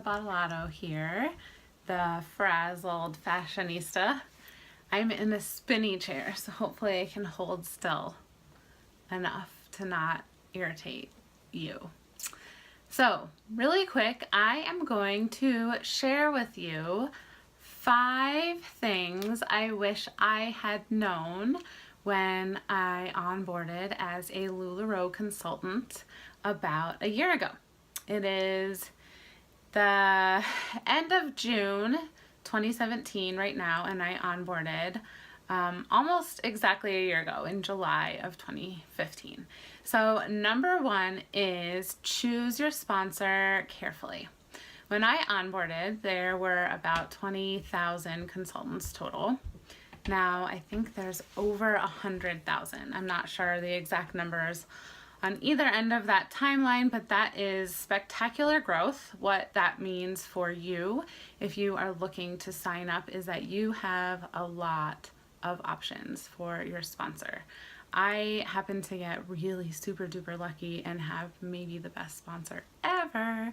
LuLaRoe here, the frazzled fashionista. I'm in a spinny chair, so hopefully I can hold still enough to not irritate you. So, really quick, I am going to share with you 5 things I wish I had known when I onboarded as a LuLaRoe consultant about a year ago. It is the end of June 2017 right now, and I onboarded almost exactly a year ago in July of 2015. So number 1 is choose your sponsor carefully. When I onboarded, there were about 20,000 consultants total. Now I think there's over 100,000. I'm not sure the exact numbers on either end of that timeline, but that is spectacular growth. What that means for you, if you are looking to sign up, is that you have a lot of options for your sponsor. I happen to get really super duper lucky and have maybe the best sponsor ever,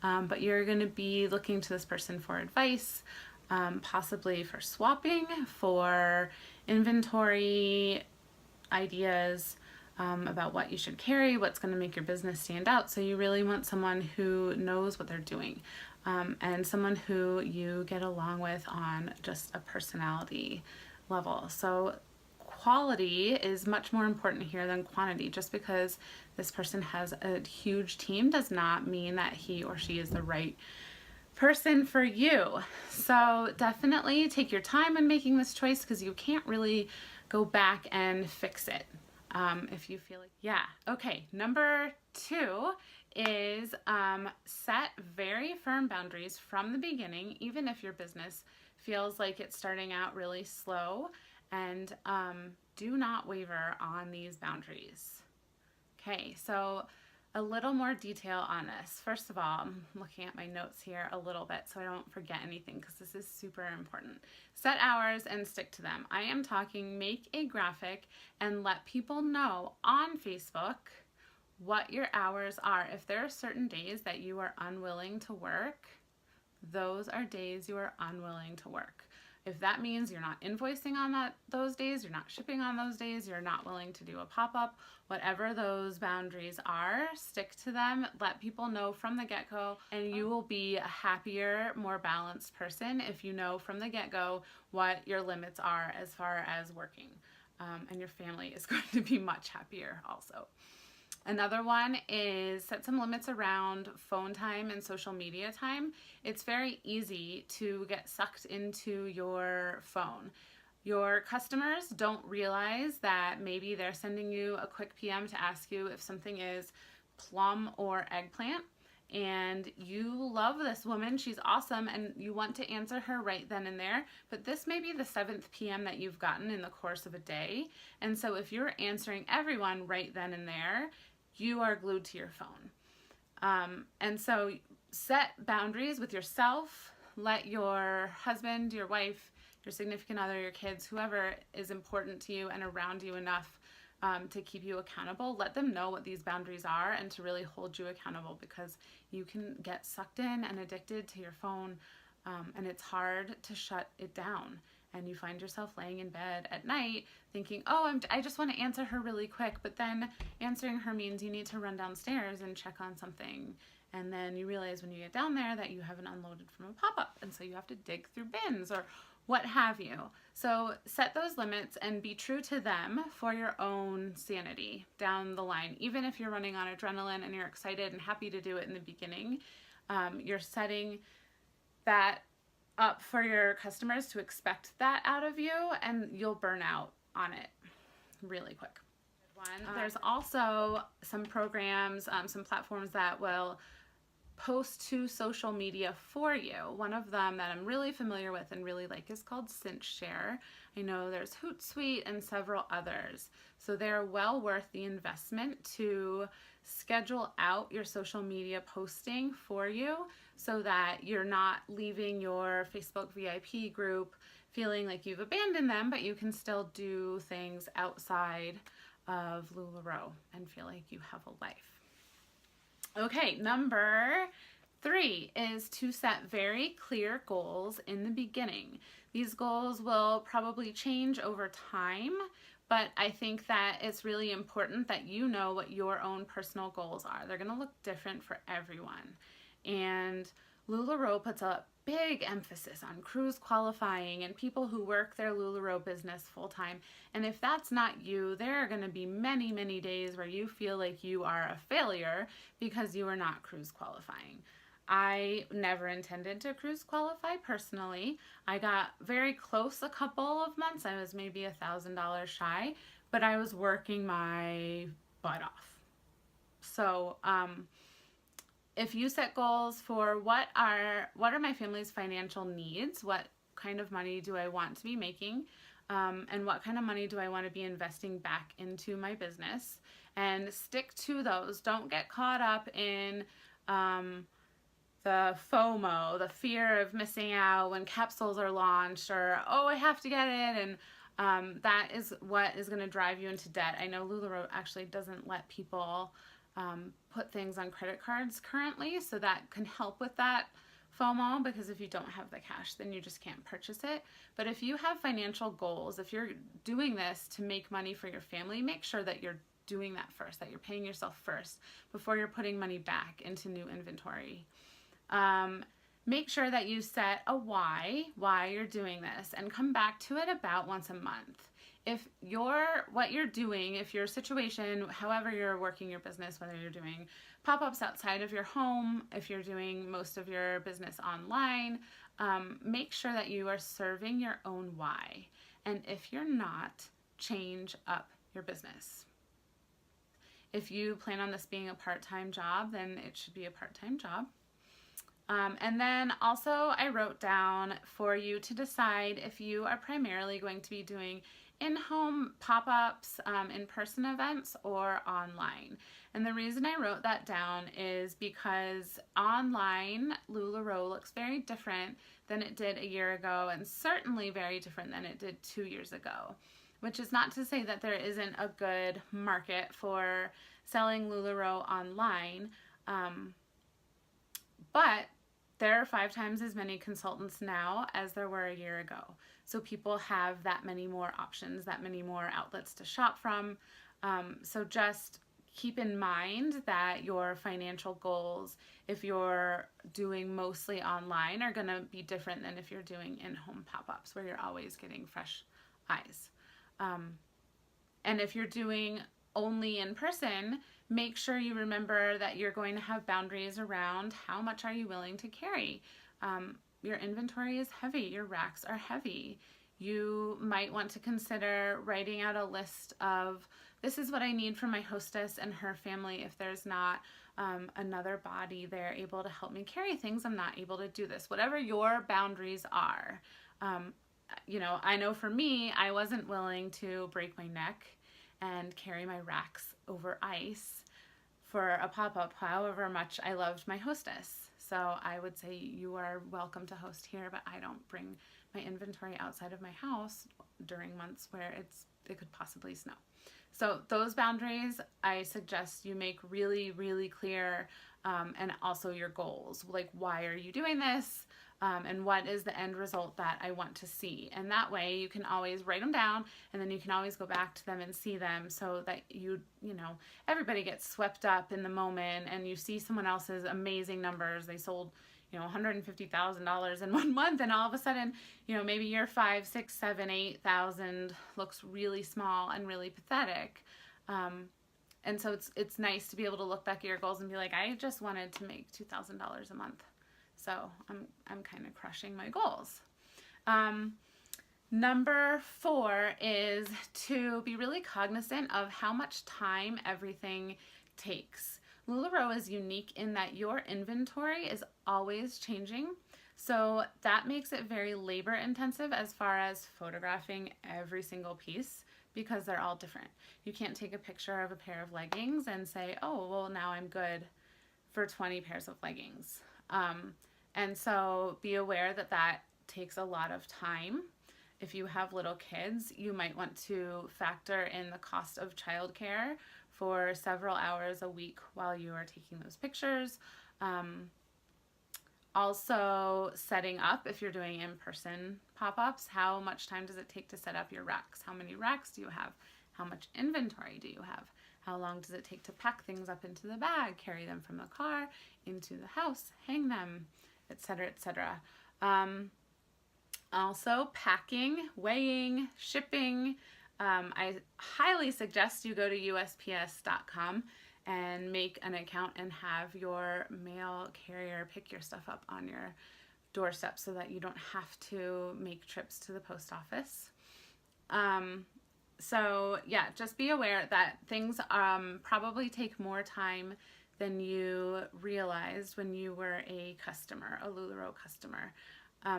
but you're gonna be looking to this person for advice, possibly for swapping, for inventory ideas, about what you should carry, what's going to make your business stand out. So you really want someone who knows what they're doing, and someone who you get along with on just a personality level. So quality is much more important here than quantity. Just because this person has a huge team does not mean that he or she is the right person for you. So definitely take your time in making this choice, because you can't really go back and fix it. If you feel like, okay. Number 2 is set very firm boundaries from the beginning, even if your business feels like it's starting out really slow, and do not waver on these boundaries. Okay, so a little more detail on this. First of all, I'm looking at my notes here a little bit so I don't forget anything, because this is super important. Set hours and stick to them. I am talking make a graphic and let people know on Facebook what your hours are. If there are certain days that you are unwilling to work, those are days you are unwilling to work. If that means you're not invoicing on those days, you're not shipping on those days, you're not willing to do a pop-up, whatever those boundaries are, stick to them, let people know from the get-go, and you will be a happier, more balanced person if you know from the get-go what your limits are as far as working. And your family is going to be much happier also. Another one is set some limits around phone time and social media time. It's very easy to get sucked into your phone. Your customers don't realize that maybe they're sending you a quick PM to ask you if something is plum or eggplant, and you love this woman, she's awesome, and you want to answer her right then and there, but this may be the 7th PM that you've gotten in the course of a day, and so if you're answering everyone right then and there, you are glued to your phone. And so set boundaries with yourself. Let your husband, your wife, your significant other, your kids, whoever is important to you and around you enough to keep you accountable, let them know what these boundaries are and to really hold you accountable, because you can get sucked in and addicted to your phone, and it's hard to shut it down. And you find yourself laying in bed at night thinking, oh, I just want to answer her really quick, but then answering her means you need to run downstairs and check on something. And then you realize when you get down there that you haven't unloaded from a pop-up, and so you have to dig through bins or what have you. So set those limits and be true to them for your own sanity down the line. Even if you're running on adrenaline and you're excited and happy to do it in the beginning, you're setting that up for your customers to expect that out of you, and you'll burn out on it really quick. There's also some programs, some platforms that will post to social media for you. One of them that I'm really familiar with and really like is called CinchShare. I know there's Hootsuite and several others. So they're well worth the investment to schedule out your social media posting for you, so that you're not leaving your Facebook VIP group feeling like you've abandoned them, but you can still do things outside of LuLaRoe and feel like you have a life. Okay, number 3 is to set very clear goals in the beginning. These goals will probably change over time, but I think that it's really important that you know what your own personal goals are. They're going to look different for everyone. And LuLaRoe puts a big emphasis on cruise qualifying and people who work their LuLaRoe business full time. And if that's not you, there are going to be many, many days where you feel like you are a failure because you are not cruise qualifying. I never intended to cruise qualify personally. I got very close a couple of months. I was maybe $1,000 shy, but I was working my butt off. So, if you set goals for what are my family's financial needs, what kind of money do I want to be making, and what kind of money do I want to be investing back into my business, and stick to those. Don't get caught up in the FOMO, the fear of missing out when capsules are launched, or, oh, I have to get it, and that is what is going to drive you into debt. I know LuLaRoe actually doesn't let people put things on credit cards currently, so that can help with that FOMO, because if you don't have the cash, then you just can't purchase it. But if you have financial goals, if you're doing this to make money for your family, make sure that you're doing that first, that you're paying yourself first before you're putting money back into new inventory. Make sure that you set a why you're doing this, and come back to it about once a month. If what you're doing, if your situation, however you're working your business, whether you're doing pop-ups outside of your home, if you're doing most of your business online, make sure that you are serving your own why. And if you're not, change up your business. If you plan on this being a part-time job, then it should be a part-time job. And then also I wrote down for you to decide if you are primarily going to be doing in-home pop-ups, in-person events, or online. And the reason I wrote that down is because online LuLaRoe looks very different than it did a year ago, and certainly very different than it did 2 years ago. Which is not to say that there isn't a good market for selling LuLaRoe online, but there are 5 times as many consultants now as there were a year ago. So people have that many more options, that many more outlets to shop from. So just keep in mind that your financial goals, if you're doing mostly online, are going to be different than if you're doing in-home pop-ups where you're always getting fresh eyes. And if you're doing only in person, make sure you remember that you're going to have boundaries around how much are you willing to carry. Your inventory is heavy, your racks are heavy. You might want to consider writing out a list of, this is what I need from my hostess and her family. If there's not another body there able to help me carry things, I'm not able to do this. Whatever your boundaries are. I know for me, I wasn't willing to break my neck and carry my racks over ice for a pop-up, however much I loved my hostess. So I would say you are welcome to host here, but I don't bring my inventory outside of my house during months where it could possibly snow. So those boundaries, I suggest you make really, really clear, and also your goals. Like, why are you doing this? And what is the end result that I want to see? And that way you can always write them down, and then you can always go back to them and see them, so that everybody gets swept up in the moment, and you see someone else's amazing numbers. They sold, $150,000 in 1 month, and all of a sudden, maybe your 5, 6, 7, 8,000 looks really small and really pathetic. And so it's nice to be able to look back at your goals and be like, I just wanted to make $2,000 a month. So I'm kind of crushing my goals. Number 4 is to be really cognizant of how much time everything takes. LuLaRoe is unique in that your inventory is always changing. So that makes it very labor intensive as far as photographing every single piece, because they're all different. You can't take a picture of a pair of leggings and say, oh, well, now I'm good for 20 pairs of leggings. And so be aware that that takes a lot of time. If you have little kids, you might want to factor in the cost of childcare for several hours a week while you are taking those pictures. Also setting up, if you're doing in-person pop-ups, how much time does it take to set up your racks? How many racks do you have? How much inventory do you have? How long does it take to pack things up into the bag, carry them from the car into the house, hang them, etc., etc. Also packing, weighing, shipping. I highly suggest you go to USPS.com and make an account and have your mail carrier pick your stuff up on your doorstep so that you don't have to make trips to the post office. So yeah, just be aware that things probably take more time than you realized when you were a customer, a LuLaRoe customer.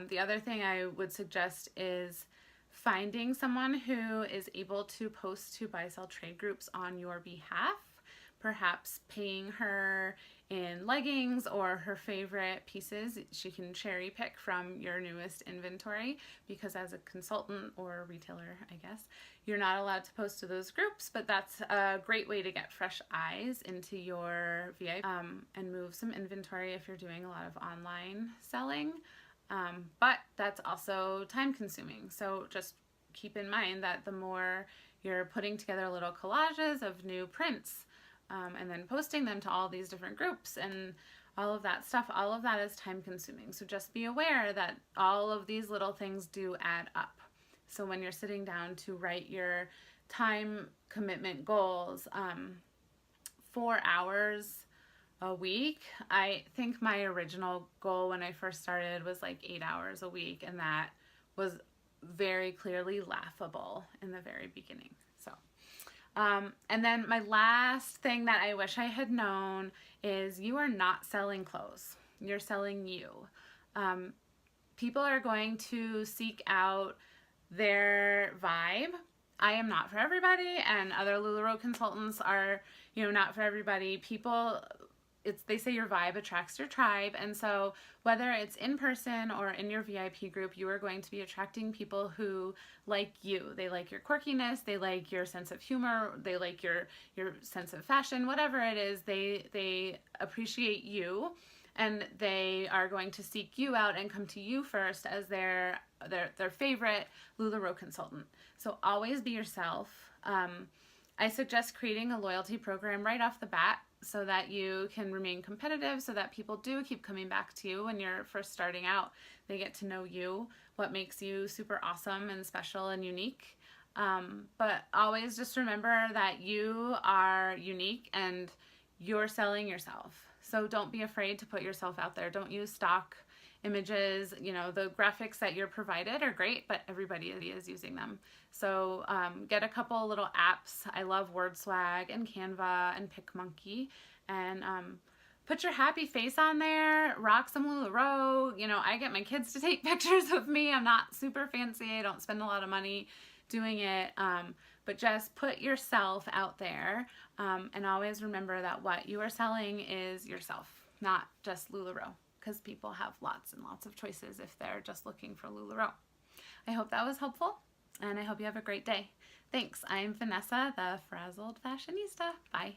The other thing I would suggest is finding someone who is able to post to buy-sell trade groups on your behalf, perhaps paying her in leggings or her favorite pieces. She can cherry pick from your newest inventory, because as a consultant or retailer, I guess, you're not allowed to post to those groups, but that's a great way to get fresh eyes into your VIP and move some inventory if you're doing a lot of online selling. But that's also time consuming. So just keep in mind that the more you're putting together little collages of new prints and then posting them to all these different groups and all of that stuff, all of that is time consuming. So just be aware that all of these little things do add up. So when you're sitting down to write your time commitment goals, 4 hours a week. I think my original goal when I first started was like 8 hours a week, and that was very clearly laughable in the very beginning. So, and then my last thing that I wish I had known is you are not selling clothes. You're selling you. People are going to seek out their vibe. I am not for everybody, and other LuLaRoe consultants are, not for everybody. People, they say your vibe attracts your tribe, and so whether it's in person or in your VIP group, you are going to be attracting people who like you. They like your quirkiness, they like your sense of humor, they like your sense of fashion, whatever it is, they appreciate you, and they are going to seek you out and come to you first as their favorite LuLaRoe consultant. So always be yourself. I suggest creating a loyalty program right off the bat, so that you can remain competitive, so that people do keep coming back to you when you're first starting out. They get to know you, what makes you super awesome and special and unique. But always just remember that you are unique and you're selling yourself. So don't be afraid to put yourself out there. Don't use stock images. The graphics that you're provided are great, but everybody is using them. So get a couple little apps. I love WordSwag and Canva and PicMonkey, and put your happy face on there. Rock some LuLaRoe. I get my kids to take pictures of me. I'm not super fancy. I don't spend a lot of money doing it, but just put yourself out there, and always remember that what you are selling is yourself, not just LuLaRoe, because people have lots and lots of choices if they're just looking for LuLaRoe. I hope that was helpful, and I hope you have a great day. Thanks. I'm Vanessa, the Frazzled Fashionista. Bye.